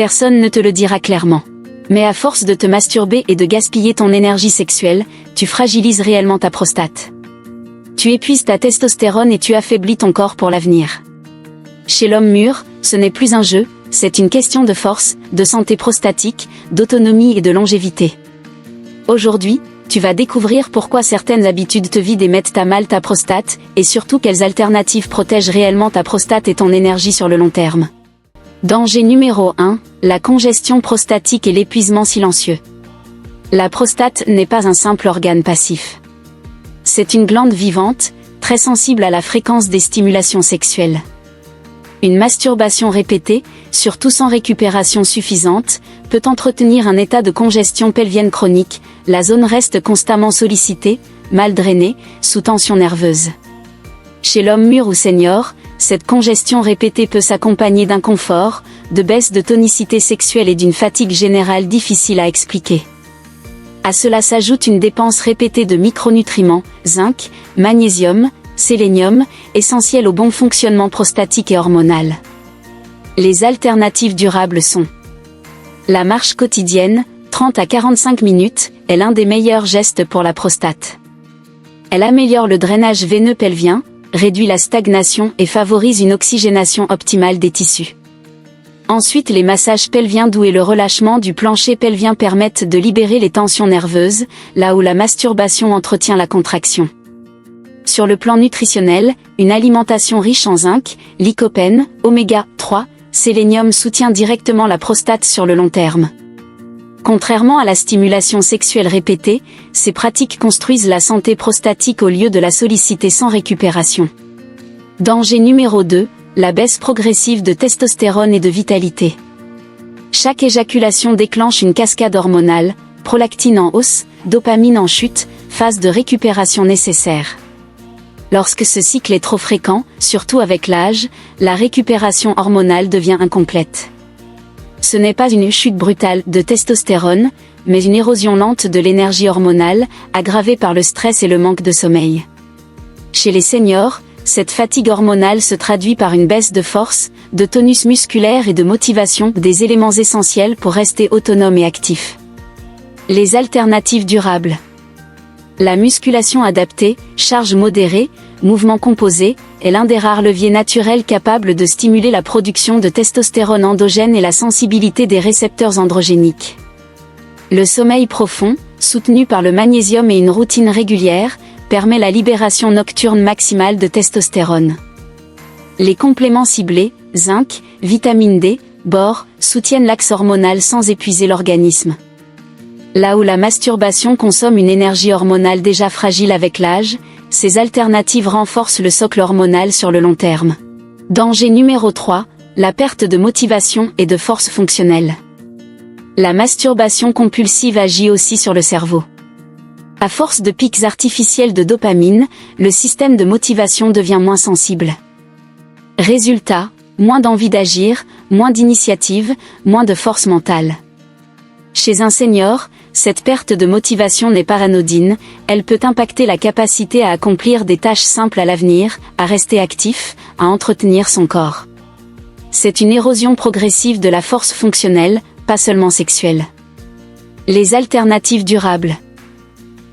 Personne ne te le dira clairement. Mais à force de te masturber et de gaspiller ton énergie sexuelle, tu fragilises réellement ta prostate. Tu épuises ta testostérone et tu affaiblis ton corps pour l'avenir. Chez l'homme mûr, ce n'est plus un jeu, c'est une question de force, de santé prostatique, d'autonomie et de longévité. Aujourd'hui, tu vas découvrir pourquoi certaines habitudes te vident et mettent à mal ta prostate, et surtout quelles alternatives protègent réellement ta prostate et ton énergie sur le long terme. Danger numéro 1, la congestion prostatique et l'épuisement silencieux. La prostate n'est pas un simple organe passif. C'est une glande vivante, très sensible à la fréquence des stimulations sexuelles. Une masturbation répétée, surtout sans récupération suffisante, peut entretenir un état de congestion pelvienne chronique, la zone reste constamment sollicitée, mal drainée, sous tension nerveuse. Chez l'homme mûr ou senior, cette congestion répétée peut s'accompagner d'inconfort, de baisse de tonicité sexuelle et d'une fatigue générale difficile à expliquer. À cela s'ajoute une dépense répétée de micronutriments, zinc, magnésium, sélénium, essentiels au bon fonctionnement prostatique et hormonal. Les alternatives durables sont: la marche quotidienne, 30 à 45 minutes, est l'un des meilleurs gestes pour la prostate. Elle améliore le drainage veineux pelvien, réduit la stagnation et favorise une oxygénation optimale des tissus. Ensuite, les massages pelviens doux et le relâchement du plancher pelvien permettent de libérer les tensions nerveuses, là où la masturbation entretient la contraction. Sur le plan nutritionnel, une alimentation riche en zinc, lycopène, oméga 3, sélénium soutient directement la prostate sur le long terme. Contrairement à la stimulation sexuelle répétée, ces pratiques construisent la santé prostatique au lieu de la solliciter sans récupération. Danger numéro 2, la baisse progressive de testostérone et de vitalité. Chaque éjaculation déclenche une cascade hormonale, prolactine en hausse, dopamine en chute, phase de récupération nécessaire. Lorsque ce cycle est trop fréquent, surtout avec l'âge, la récupération hormonale devient incomplète. Ce n'est pas une chute brutale de testostérone, mais une érosion lente de l'énergie hormonale, aggravée par le stress et le manque de sommeil. Chez les seniors, cette fatigue hormonale se traduit par une baisse de force, de tonus musculaire et de motivation, des éléments essentiels pour rester autonome et actif. Les alternatives durables. La musculation adaptée, charge modérée, mouvement composé, est l'un des rares leviers naturels capables de stimuler la production de testostérone endogène et la sensibilité des récepteurs androgéniques. Le sommeil profond, soutenu par le magnésium et une routine régulière, permet la libération nocturne maximale de testostérone. Les compléments ciblés, zinc, vitamine D, bore, soutiennent l'axe hormonal sans épuiser l'organisme. Là où la masturbation consomme une énergie hormonale déjà fragile avec l'âge, ces alternatives renforcent le socle hormonal sur le long terme. Danger numéro 3, la perte de motivation et de force fonctionnelle. La masturbation compulsive agit aussi sur le cerveau. À force de pics artificiels de dopamine, le système de motivation devient moins sensible. Résultat, moins d'envie d'agir, moins d'initiative, moins de force mentale. Chez un senior, cette perte de motivation n'est pas anodine, elle peut impacter la capacité à accomplir des tâches simples à l'avenir, à rester actif, à entretenir son corps. C'est une érosion progressive de la force fonctionnelle, pas seulement sexuelle. Les alternatives durables.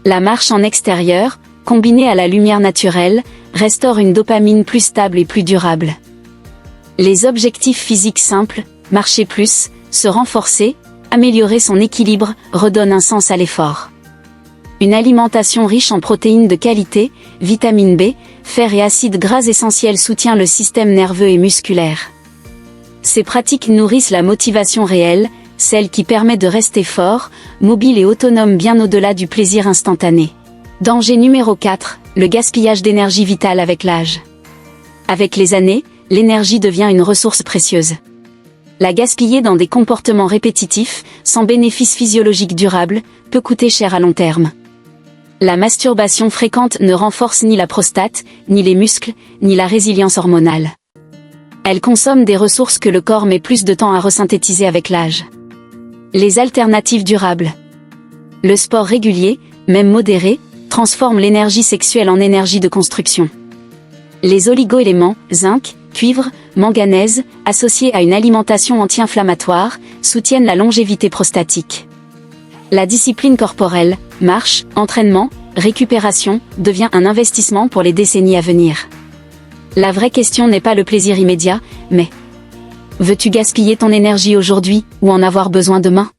La marche en extérieur, combinée à la lumière naturelle, restaure une dopamine plus stable et plus durable. Les objectifs physiques simples, marcher plus, se renforcer, améliorer son équilibre, redonne un sens à l'effort. Une alimentation riche en protéines de qualité, vitamine B, fer et acides gras essentiels soutient le système nerveux et musculaire. Ces pratiques nourrissent la motivation réelle, celle qui permet de rester fort, mobile et autonome bien au-delà du plaisir instantané. Danger numéro 4, le gaspillage d'énergie vitale avec l'âge. Avec les années, l'énergie devient une ressource précieuse. La gaspiller dans des comportements répétitifs, sans bénéfice physiologique durable, peut coûter cher à long terme. La masturbation fréquente ne renforce ni la prostate, ni les muscles, ni la résilience hormonale. Elle consomme des ressources que le corps met plus de temps à resynthétiser avec l'âge. Les alternatives durables. Le sport régulier, même modéré, transforme l'énergie sexuelle en énergie de construction. Les oligo-éléments, zinc, cuivre, manganèse, associés à une alimentation anti-inflammatoire, soutiennent la longévité prostatique. La discipline corporelle, marche, entraînement, récupération, devient un investissement pour les décennies à venir. La vraie question n'est pas le plaisir immédiat, mais veux-tu gaspiller ton énergie aujourd'hui ou en avoir besoin demain ?